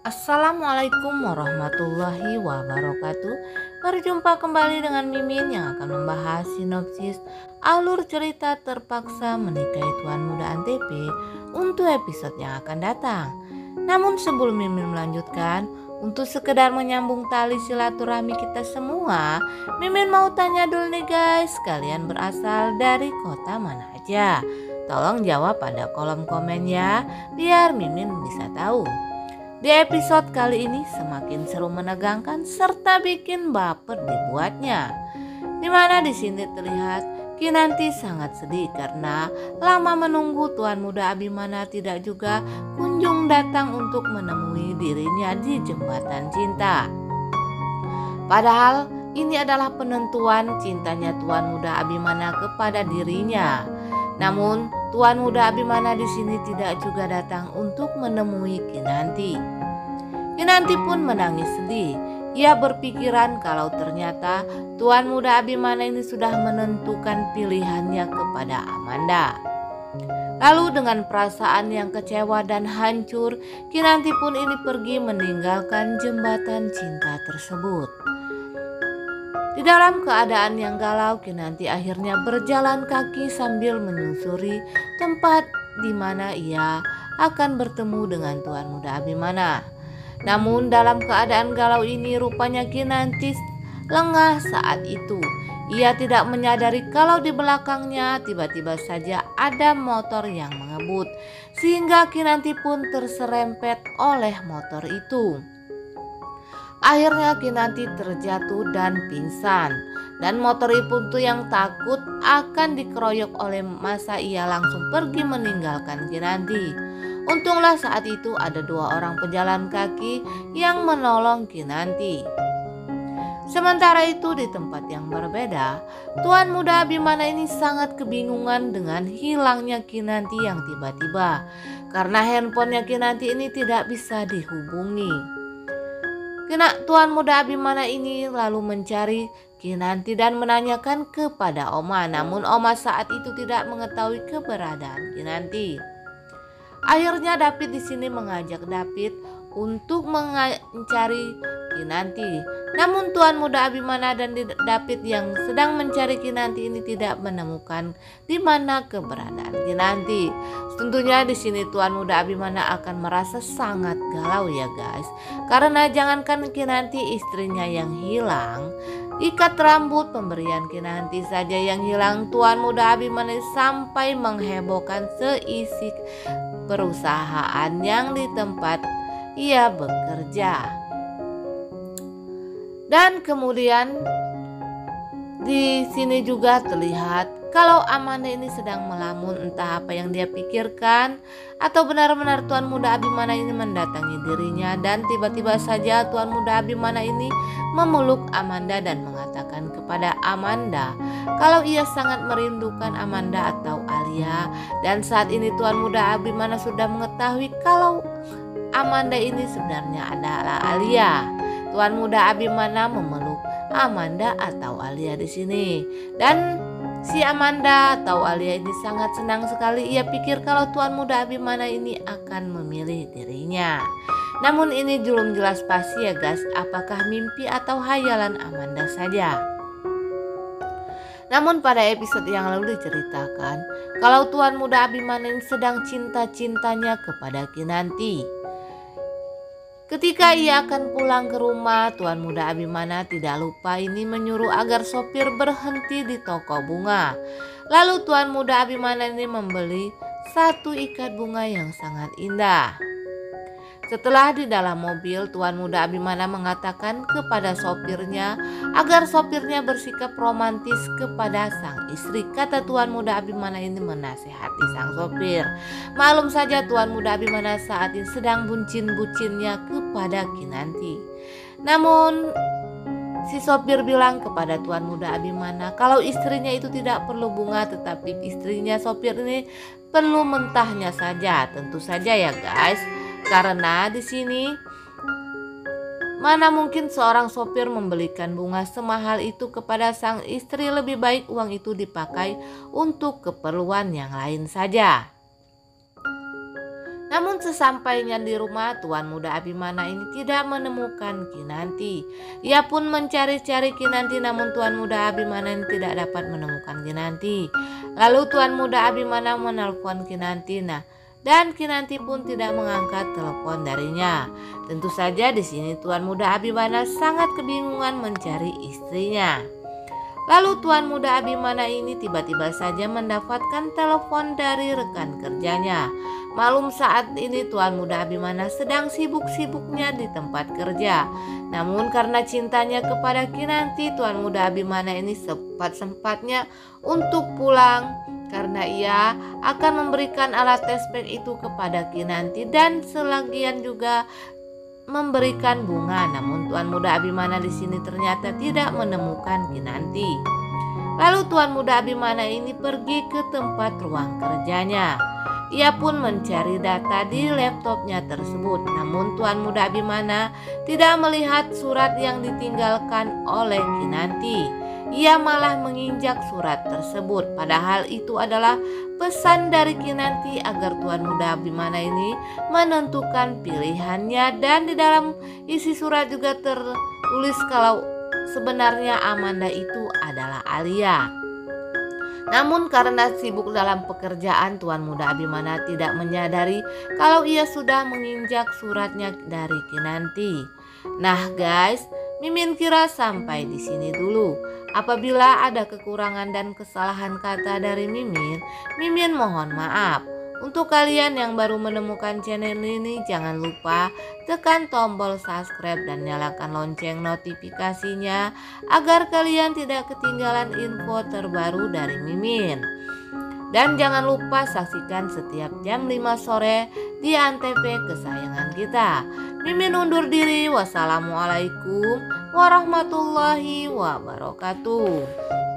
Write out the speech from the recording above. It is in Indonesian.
Assalamualaikum warahmatullahi wabarakatuh. Berjumpa kembali dengan Mimin yang akan membahas sinopsis alur cerita Terpaksa Menikahi Tuan Muda Antv untuk episode yang akan datang. Namun sebelum Mimin melanjutkan, untuk sekedar menyambung tali silaturahmi kita semua, Mimin mau tanya dulu nih guys, kalian berasal dari kota mana aja? Tolong jawab pada kolom komen ya, biar Mimin bisa tahu. Di episode kali ini semakin seru, menegangkan serta bikin baper dibuatnya. Dimana di sini terlihat Kinanti sangat sedih karena lama menunggu Tuan Muda Abimana tidak juga kunjung datang untuk menemui dirinya di jembatan cinta. Padahal ini adalah penentuan cintanya Tuan Muda Abimana kepada dirinya. Namun Tuan Muda Abimana di sini tidak juga datang untuk menemui Kinanti. Kinanti pun menangis sedih. Ia berpikiran kalau ternyata Tuan Muda Abimana ini sudah menentukan pilihannya kepada Amanda. Lalu dengan perasaan yang kecewa dan hancur, Kinanti pun ini pergi meninggalkan jembatan cinta tersebut. Di dalam keadaan yang galau, Kinanti akhirnya berjalan kaki sambil menyusuri tempat di mana ia akan bertemu dengan Tuan Muda Abimana. Namun dalam keadaan galau ini rupanya Kinanti lengah saat itu. Ia tidak menyadari kalau di belakangnya tiba-tiba saja ada motor yang mengebut, sehingga Kinanti pun terserempet oleh motor itu. Akhirnya Kinanti terjatuh dan pingsan, dan motor itu yang takut akan dikeroyok oleh massa, ia langsung pergi meninggalkan Kinanti. Untunglah saat itu ada dua orang pejalan kaki yang menolong Kinanti. Sementara itu di tempat yang berbeda, Tuan Muda Abimana ini sangat kebingungan dengan hilangnya Kinanti yang tiba-tiba, karena handphonenya Kinanti ini tidak bisa dihubungi. Tuan Muda Abimana ini lalu mencari Kinanti dan menanyakan kepada Oma, namun Oma saat itu tidak mengetahui keberadaan Kinanti. Akhirnya David di sini mengajak David untuk mencari Kinanti. Namun Tuan Muda Abimana dan David yang sedang mencari Kinanti ini tidak menemukan di mana keberadaan Kinanti. Tentunya di sini Tuan Muda Abimana akan merasa sangat galau ya guys. Karena jangankan Kinanti istrinya yang hilang, ikat rambut pemberian Kinanti saja yang hilang, Tuan Muda Abimana sampai menghebohkan seisi perusahaan yang di tempat ia bekerja. Dan kemudian di sini juga terlihat kalau Amanda ini sedang melamun, entah apa yang dia pikirkan, atau benar-benar Tuan Muda Abimana ini mendatangi dirinya, dan tiba-tiba saja Tuan Muda Abimana ini memeluk Amanda dan mengatakan kepada Amanda kalau ia sangat merindukan Amanda atau Alia. Dan saat ini Tuan Muda Abimana sudah mengetahui kalau Amanda ini sebenarnya adalah Alia. Tuan Muda Abimana memeluk Amanda atau Alia di sini, dan si Amanda atau Alia ini sangat senang sekali. Ia pikir kalau Tuan Muda Abimana ini akan memilih dirinya. Namun ini belum jelas pasti ya guys, apakah mimpi atau hayalan Amanda saja. Namun pada episode yang lalu diceritakan kalau Tuan Muda Abimana ini sedang cinta-cintanya kepada Kinanti. Ketika ia akan pulang ke rumah, Tuan Muda Abimana tidak lupa ini menyuruh agar sopir berhenti di toko bunga. Lalu Tuan Muda Abimana ini membeli satu ikat bunga yang sangat indah. Setelah di dalam mobil, Tuan Muda Abimana mengatakan kepada sopirnya agar sopirnya bersikap romantis kepada sang istri. Kata Tuan Muda Abimana ini menasihati sang sopir. Maklum saja Tuan Muda Abimana saat ini sedang bucin-bucinnya kepada Kinanti. Namun si sopir bilang kepada Tuan Muda Abimana kalau istrinya itu tidak perlu bunga, tetapi istrinya sopir ini perlu mentahnya saja. Tentu saja ya guys, karena di sini mana mungkin seorang sopir membelikan bunga semahal itu kepada sang istri, lebih baik uang itu dipakai untuk keperluan yang lain saja. Namun sesampainya di rumah, Tuan Muda Abimana ini tidak menemukan Kinanti. Ia pun mencari-cari Kinanti, namun Tuan Muda Abimana ini tidak dapat menemukan Kinanti. Lalu Tuan Muda Abimana menelpon Kinanti, dan Kinanti pun tidak mengangkat telepon darinya. Tentu saja di sini Tuan Muda Abimana sangat kebingungan mencari istrinya. Lalu Tuan Muda Abimana ini tiba-tiba saja mendapatkan telepon dari rekan kerjanya. Malum saat ini Tuan Muda Abimana sedang sibuk-sibuknya di tempat kerja. Namun karena cintanya kepada Kinanti, Tuan Muda Abimana ini sempat-sempatnya untuk pulang, karena ia akan memberikan alat tes pack itu kepada Kinanti dan selagian juga memberikan bunga. Namun Tuan Muda Abimana di sini ternyata tidak menemukan Kinanti. Lalu Tuan Muda Abimana ini pergi ke tempat ruang kerjanya. Ia pun mencari data di laptopnya tersebut. Namun Tuan Muda Abimana tidak melihat surat yang ditinggalkan oleh Kinanti. Ia malah menginjak surat tersebut. Padahal itu adalah pesan dari Kinanti agar Tuan Muda Abimana ini menentukan pilihannya. Dan di dalam isi surat juga tertulis kalau sebenarnya Amanda itu adalah Alia. Namun karena sibuk dalam pekerjaan, Tuan Muda Abimana tidak menyadari kalau ia sudah menginjak suratnya dari Kinanti. Nah guys, Mimin kira sampai di sini dulu. Apabila ada kekurangan dan kesalahan kata dari Mimin, Mimin mohon maaf. Untuk kalian yang baru menemukan channel ini, jangan lupa tekan tombol subscribe dan nyalakan lonceng notifikasinya agar kalian tidak ketinggalan info terbaru dari Mimin. Dan jangan lupa saksikan setiap jam 5 sore di Antv kesayangan kita. Mimin undur diri. Wassalamualaikum warahmatullahi wabarakatuh.